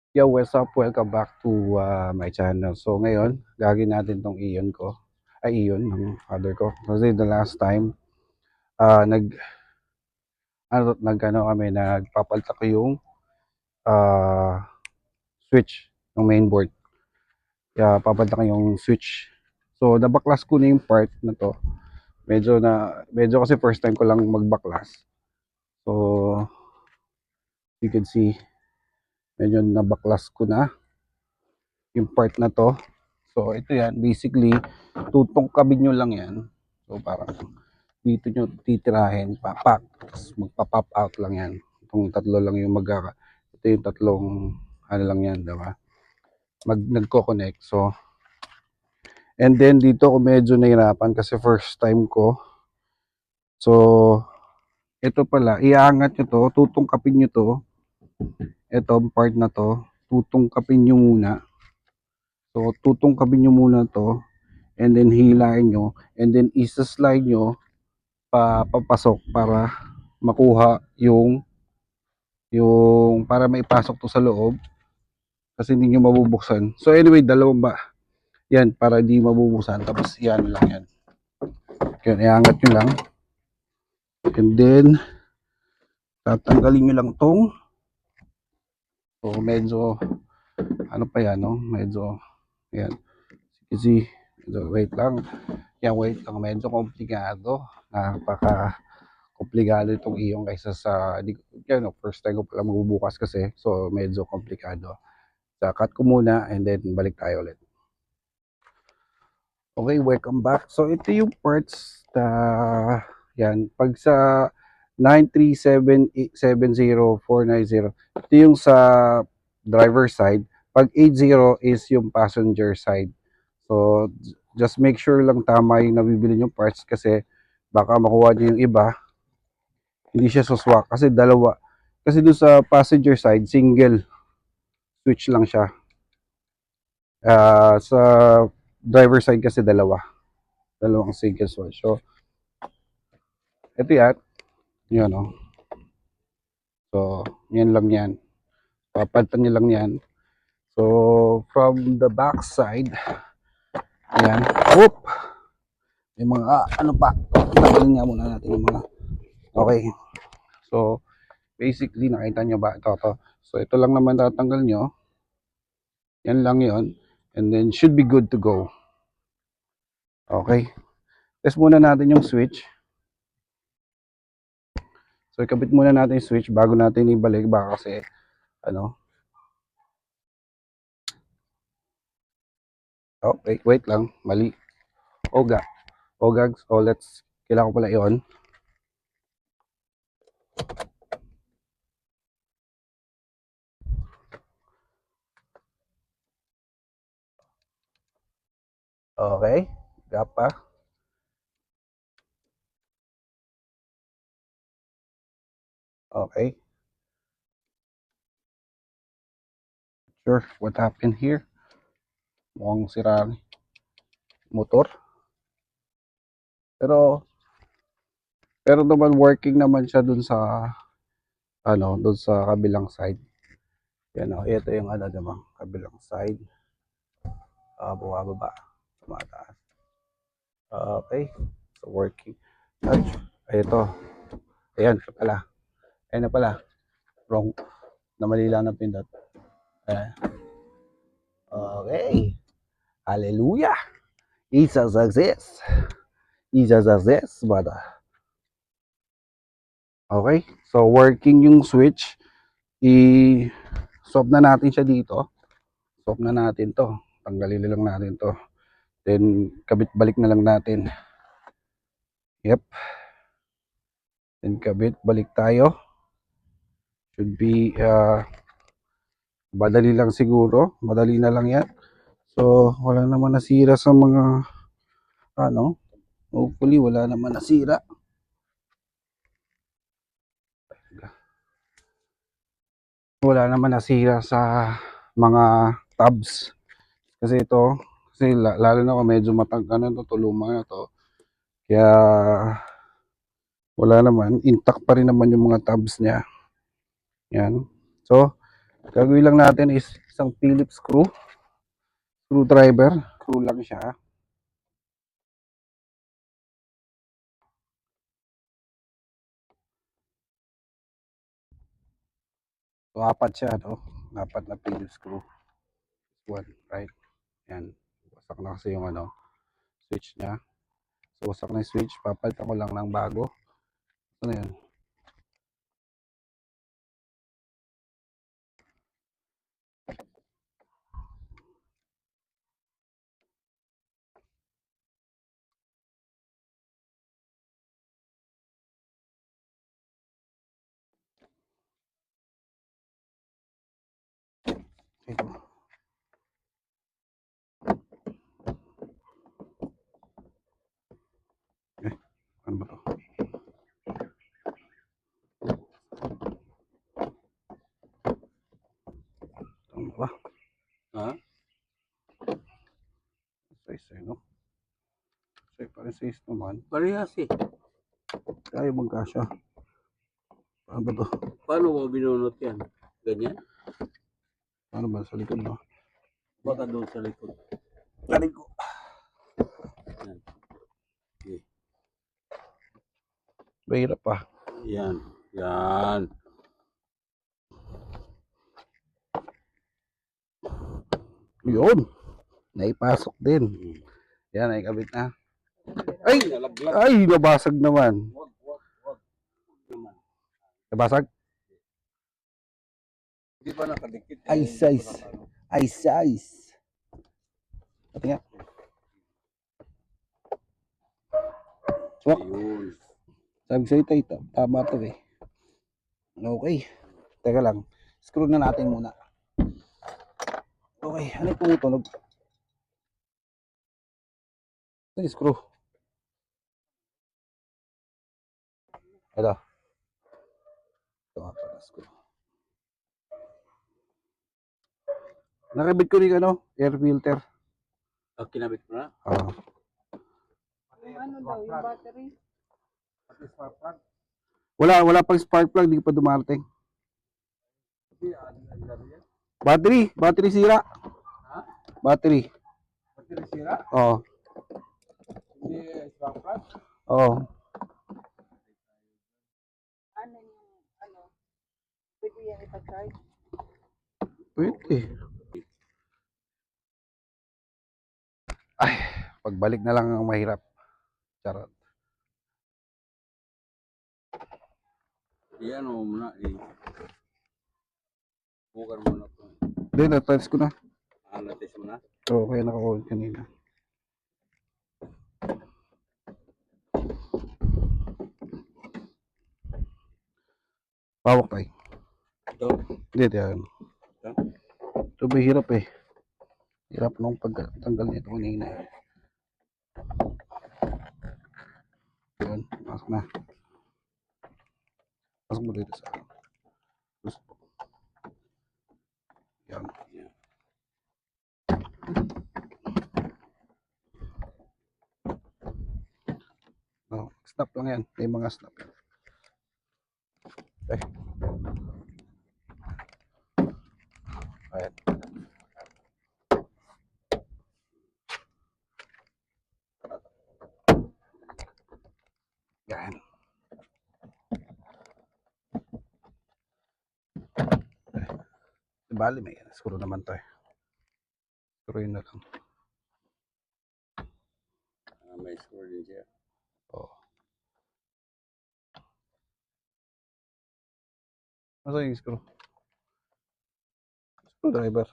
Yo, what's up? Welcome back to my channel. So ngayon, gagawin natin tong iyon ko. Iyon ng father ko. Kasi the last time, uh, nag, nag kami, nagpapalta ko yung uh, switch ng mainboard. Kaya papalta ko yung switch. So nabaklas ko na yung part na to. Medyo kasi first time ko lang magbaklas. So you can see, medyo nabaklas ko na yung part na to. So ito yan, basically tutungkabin nyo lang yan. So parang dito nyo titirahin, papak, tapos magpa-pop out lang yan. Itong tatlo lang yung ito yung tatlong ano lang yan, diba? Nagko-connect. So, and then dito ko medyo nahirapan kasi first time ko. So, ito pala, iangat nyo to, tutungkapin nyo to. Ito, part na to, tutungkapin nyo muna. So, tutungkapin nyo muna to, and then hilain nyo, and then isa-slide nyo papasok para makuha yung para maipasok to sa loob kasi hindi nyo mabubuksan. So anyway, dalawang ba yan para hindi mabubuksan, tapos yan lang yan. Yan, iangat nyo lang, and then tatanggalin nyo lang tong, so medyo ano pa yan, no? Medyo yan kasi wait lang, wait lang, medyo komplikado, napaka komplikado itong iyong kaysa sa first time ko pala magbubukas kasi, so medyo komplikado. So, cut ko muna and then balik tayo ulit. Okay, welcome back. So ito yung parts na yan, pag sa 93770-490, ito yung sa driver side. Pag 80 is yung passenger side. So just make sure lang tama yung nabibili yung parts kasi baka makuha niyo yung iba, hindi siya suswak kasi dalawa. Kasi doon sa passenger side, single switch lang siya. Sa driver side kasi dalawang single switch. So ito yan oh. So yan lang yan. Papalitan niyo lang yan. So from the back side, yan. Whoop! May mga ano pa. Tanggalin nga muna natin yung mga. Okay. So basically nakita nyo ba ito. So ito lang naman tatanggal nyo. Yan lang yon. And then should be good to go. Okay. Test muna natin yung switch. So ikabit muna natin yung switch bago natin ibalik, baka kasi ano. Oh, wait lang, mali. Ogags. Oh, kailangan ko pala i-on. Okay. Gapa. Okay. Sure, what happened here? Mukhang sira ang motor. Pero pero naman working naman siya dun sa dun sa kabilang side. Yan oh, ito yung naman, kabilang side. Bumababa, tumataas. Okay. So working. Ay, ito. Ayan pala. Ayan na pala. Wrong. Namali lang ng pindot. Ayan. Okay. Hallelujah. It's a success. It's a success, brother. Okay. So working yung switch. I-swap na natin siya dito. Swap na natin to. Tanggalin lang natin to. Then kabit balik na lang natin. Yep. Then kabit balik tayo. Should be madali lang siguro. Madali na lang yan. So wala naman nasira sa mga hopefully wala naman nasira. Wala naman nasira sa mga tabs. Kasi ito, kasi lalo na kung medyo tuluma na to. Kaya wala naman, intact pa rin naman yung mga tabs niya. Yan. So, Gagawin lang natin is isang Phillips screwdriver. Screw lang siya. So, apat siya, no? Apat na Phillips screw. One, right? Yan. Wasak na kasi yung switch niya. So, wasak na yung switch. Papalitan ko lang ng bago. Ano yan? Ito. Ano ba to? Ano ba? Ha? Size no? Size pa rin size naman. Parehas eh. Kaya magkasya. Ano ba to? Paano mo binunot yan? Ganyan? Ano ba sa likod, no? Baka doon sa likod. Tarik ko. Yan. Okay. Mahirap pa. Yan. Yan. Yun. Naipasok din. Yan, ay kabit na. Ay! Nalaglag. Ay! Nabasag naman. Wag naman. Nabasag? Hindi pa nakadikit. Ay, size. Ay, size. Pati nga. Swak. Ayun. Sabi sa'yo ito. Tama to eh. Okay. Teka lang. Screw na natin muna. Okay. Ano yung tumutunog? Ito yung screw. Ito. Ito nga pala screw. Nakabit ko rin air filter. Kinabit mo na? Yung ano daw, yung battery. Wala pang spark plug, di pa dumarating. Battery sira. Ha? Battery. Battery sira? Oo. Hindi spark plug? Oo. Ano yung, pwede yan ipa-charge. Pwede. Ay, pagbalik na lang ang mahirap. Charot. Iyan mo muna eh. Bukar mo na ito. Hindi, na-touch ko na. Natis mo na? Oo, kaya naka-on kanina. Pawak tayo. Ito? Hindi, yan. Ito? Ito ba hirap eh. Hirap nung pagtanggal nito kanina eh. Yun, pasok na. Pasok mo dito sa gusto. Yan. Oh, snap lang yan. May mga snap yan. Okay. Ayan. Yan. Bali, may screw naman to eh. Screw yun na lang. May screw din siya. Oo. Ano yung screw? Screwdriver.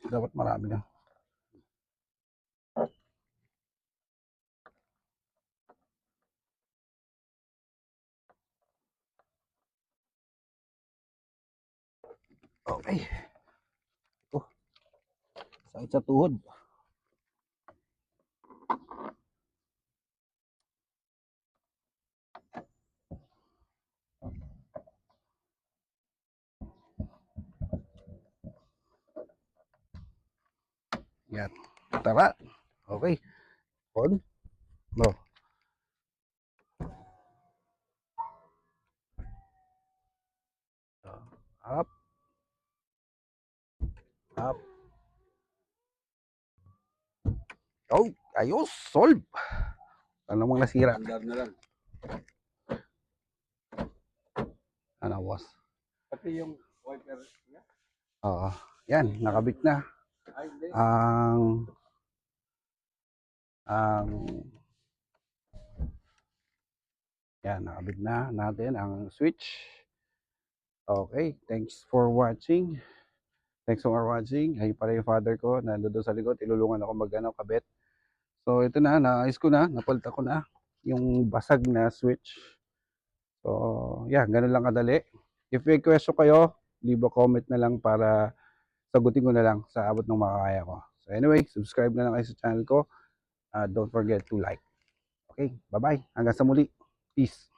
Dapat marami na. Okay. Oh. Sakit sa tuhod. Yan. Tara. Okay. On. No. Up. Up. Oh, ayos, solve. Ano namang nasira? Andar na lang. Ano, boss? Pati yung wiper niya. Oo. Yan, nakabit na. Ay, hindi. Ang yan, nakabit na natin ang switch. Okay, thanks for watching. Thanks for watching. Ay pala yung father ko, nandoon sa likod, ilulungan ako kabit. So ito na, naayos ko na, napalitan ko na yung basag na switch. So, yeah, ganun lang kadali. If may question kayo, leave a comment na lang para sagutin ko na lang sa abot ng makakaya ko. So anyway, subscribe na lang kayo sa channel ko. Don't forget to like. Okay, bye-bye. Hanggang sa muli. Peace.